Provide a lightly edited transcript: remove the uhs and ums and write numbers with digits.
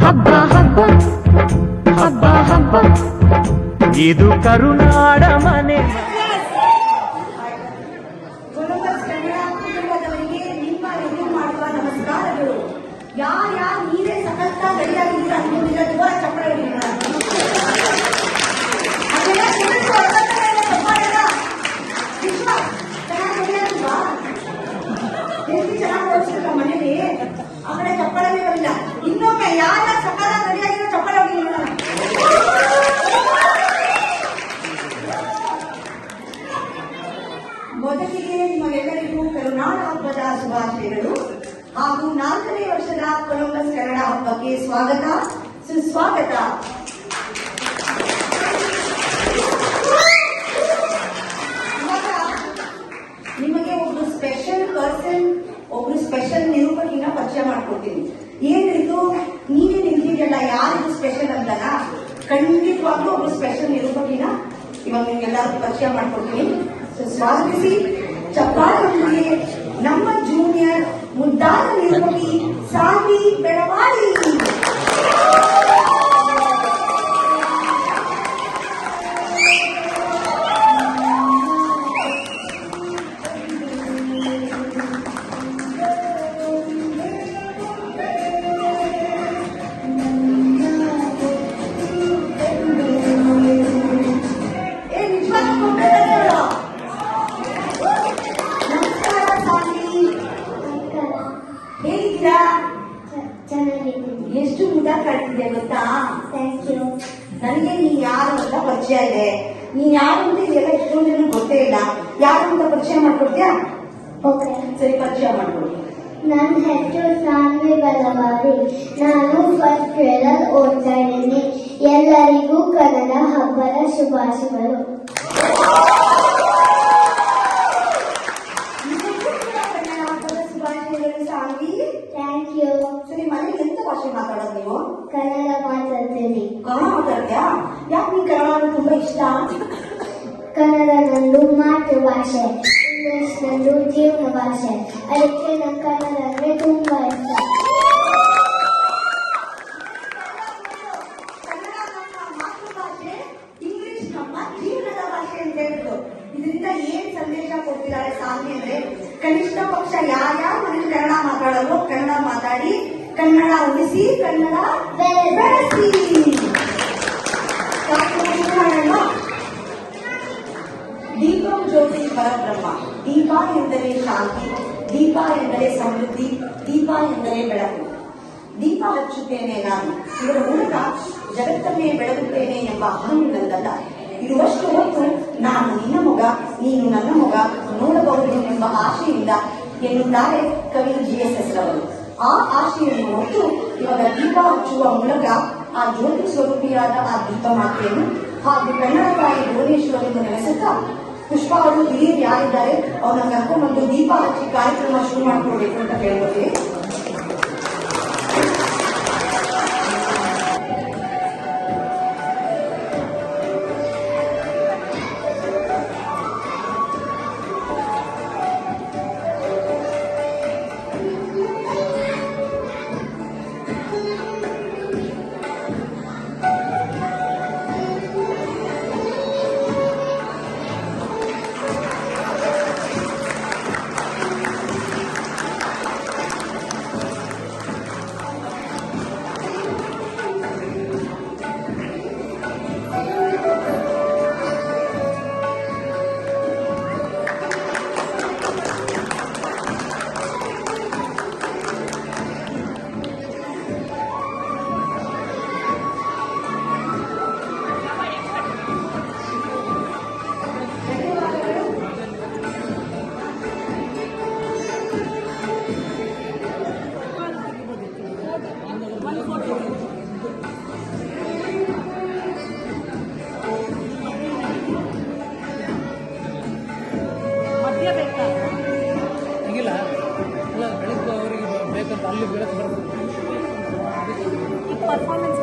ಹಬ್ಬ ಹಬ್ಬ ಹಬ್ಬ ಹಬ್ಬ ಇದು ಕರುನಾಡ ಮನೆ. ಕೊಲಂಬಸ್ ಕನ್ನಡ ಕುಟುಂಬದವರಿಗೆ ನಿಮ್ಮ ರಿವ್ಯೂ ಮಾಡುವ ನಮಸ್ಕಾರಗಳು. ಯಾರು ನೀವೇ ಸತತ ಗಡಿಯಾಗಿದ್ದೀರ ಅನ್ಕೊಂಡಿಲ್ಲ, ಜೋರ ಚಪ್ಪಳೆ ಹೊಡಿಯೋಣ. ಅದೆಲ್ಲ ತಿಳಿದು ಅರ್ಥಗಳನ್ನ ತಪ್ಪಾಡಲ್ಲ. ವಿಶ್ವ ಚೆನ್ನಾಗಿ ಹೊಡಿಯೋದಿಲ್ವಾ? ಎಷ್ಟು ಚೆನ್ನಾಗಿ ಓದಿಸಿದ್ರ ಮನೇಲಿ, ಆ ಕಡೆ ಚಪ್ಪಳನೇ ಬರಲಿಲ್ಲ. ಇನ್ನೊಮ್ಮೆ ಯಾರ ಸಕಾಲ ಗಡಿಯಾಗಿರೋ ಚಪ್ಪಳೆ ಹೊಡಿ ನೋಡೋಣ. ಮೊದಲಿಗೆ ನಿಮಗೆಲ್ಲರಿಗೂ ಕರುನಾಡ ಹಬ್ಬದ ಶುಭಾಶಯಗಳು ಹಾಗೂ 4ನೇ ವರ್ಷದ ಕೊಲಂಬಸ್ ಕನ್ನಡ ಹಬ್ಬಕ್ಕೆ ಸ್ವಾಗತ ಸುಸ್ವಾಗತ. ಇವಾಗ ನಿಮಗೆ ಒಬ್ರು ಸ್ಪೆಷಲ್ ಪರ್ಸನ್, ಒಬ್ರು ಸ್ಪೆಷಲ್ ನಿರೂಪಕಿನ ಪರಿಚಯ ಮಾಡ್ಕೊಡ್ತೀನಿ. ಏನಿದು ನೀವೇ ನಿಂತಿದೆಯಲ್ಲ, ಯಾರಿಗೂ ಸ್ಪೆಷಲ್ ಅಂತಲ್ಲ, ಖಂಡಿತವಾಗ್ಲೂ ಒಬ್ರು ಸ್ಪೆಷಲ್ ನಿರೂಪಕಿನ ಇವಾಗ ನಿಮ್ಗೆಲ್ಲರಿಗೂ ಪರಿಚಯ ಮಾಡ್ಕೊಡ್ತೀನಿ. ಸ್ವಾಗತಿಸಿ ಚಪ್ಪಾಳೊಂದಿಗೆ ನಮ್ಮ ಜೂನಿಯರ್ ಮುದ್ದಾದ ನಿರೂಪಕಿ ಸಾನ್ವಿ ಬೆಳವಾಡಿ. ಎಷ್ಟು ಮುದ ಕಾಡ್ತಿದ್ಯಾ ಗೊತ್ತಾ? Thank you. ನನಗೆ ನೀನ್ ಯಾರು ಅಂತ ಪರಿಚಯ ಇದೆ. ನೀನ್ ಯಾರು ಅಂತ ಇದೆಲ್ಲ ಎಷ್ಟೊಂದು ಜನ ಗೊತ್ತೇ ಇಲ್ಲ. ಯಾರು ಅಂತ ಪರಿಚಯ ಮಾಡ್ಕೊಡ್ತೀಯಾ? ಓಕೆ, ಸರಿ, ಪರಿಚಯ ಮಾಡ್ಕೊಡಿ. ನನ್ನ ಹೆಸರು ಸಾನ್ವಿ ಬೆಳವಾಡಿ. ನಾನು ಫಸ್ಟ್ ಗ್ರೇಡ್ ಓದ್ತಾ ಇದ್ದೀನಿ. ಎಲ್ಲರಿಗೂ ಕನ್ನಡ ಹಬ್ಬದ ಶುಭಾಶಯಗಳು. ಕನ್ನಡ ಹಬ್ಬದ ಶುಭಾಶಯಗಳು ಸಾನ್ವಿ. Thank you. ಸರಿ, ಮನೇಲಿ ಎಂತ ಭಾಷೆ ಮಾತಾಡೋದು ನೀವು? ಕನ್ನಡ ಮಾತಾಡ್ತೀನಿ. ಕನ್ನಡ ಮಾತಾಡ್ತೀಯಾ? ಯಾಕೆ ನೀನ್ ಕನ್ನಡ ತುಂಬಾ ಇಷ್ಟ? ಕನ್ನಡ ನಂದು ಮಾತೃಭಾಷೆ, ಇಂಗ್ಲಿಷ್ ನಂದು ಜೀವನ ಭಾಷೆ. ಅದಕ್ಕೆ ನನ್ನ ಕನ್ನಡ ಅಂದ್ರೆ ತುಂಬಾ ಇಷ್ಟ. ಕನ್ನಡ ನಮ್ಮ ಮಾತೃಭಾಷೆ, ಇಂಗ್ಲಿಷ್ ನಮ್ಮ ಜೀವನದ ಭಾಷೆ ಅಂತ ಹೇಳಿದ್ರು. ಇದರಿಂದ ಏನ್ ಸಂದೇಶ ಕೊಡ್ತಿದ್ದಾರೆ ಸಾನ್ವಿ ಅಂದ್ರೆ, ಕನಿಷ್ಠ ಪಕ್ಷ ಯಾರ್ಯಾರು ಮನೇಲಿ ಕನ್ನಡ ಮಾತಾಡೋದು ಕನ್ನಡ ಮಾತಾಡಿ, ಕನ್ನಡ ಉಳಿಸಿ, ಕನ್ನಡ ಬೆಳೆಸಿ. ದೀಪಂ ಜ್ಯೋತಿ ಪರಬ್ರಹ್ಮ. ದೀಪ ಎಂದರೆ ಶಾಂತಿ, ದೀಪ ಎಂದರೆ ಸಮೃದ್ಧಿ, ದೀಪ ಎಂದರೆ ಬೆಳಕು. ದೀಪ ಹಚ್ಚುತ್ತೇನೆ ನಾನು, ಇದರ ಮೂಲಕ ಜಗತ್ತನ್ನೇ ಬೆಳಗುತ್ತೇನೆ ಎಂಬ ಅಹಂ ನನ್ನದಲ್ಲ. ಇರುವಷ್ಟು ಹೊತ್ತು ನಾನು ನಿನ್ನ ಮೊಗ, ನೀನು ನನ್ನ ಮೊಗ ನೋಡಬಹುದು ಎಂಬ ಆಶೆಯಿಂದ ಎನ್ನುತ್ತಾರೆ ಕವಿ GSS ರವರು. ಆ ಆಶೆಯನ್ನು ಹೊತ್ತು ಇವಾಗ ದೀಪ ಹಚ್ಚುವ ಮೂಲಕ ಆ ಜ್ಯೋತಿ ಸ್ವರೂಪಿಯಾದ ಆ ದೀಪ ಮಾತೆಯನ್ನು ಹಾಗೂ ಕನ್ನಡ ತಾಯಿ ಭುವನೇಶ್ವರಿಯನ್ನು ನೆನೆಸುತ್ತಾ, ಪುಷ್ಪ ಅವರು ಹಿರಿಯರು ಯಾರಿದ್ದಾರೆ ಅವ್ರನ್ನ ಕರ್ಕೊಂಡ್ಬಂದು ದೀಪ ಹಚ್ಚಿ ಕಾರ್ಯಕ್ರಮ ಶುರು ಮಾಡ್ಕೊಳ್ಬೇಕು ಅಂತ ಕೇಳ್ಕೊತೀವಿ. ಅಲ್ಲಿ ಬೆಳಕು ಬರ್ತದೆ. ಪರ್ಫಾರ್ಮೆನ್ಸ್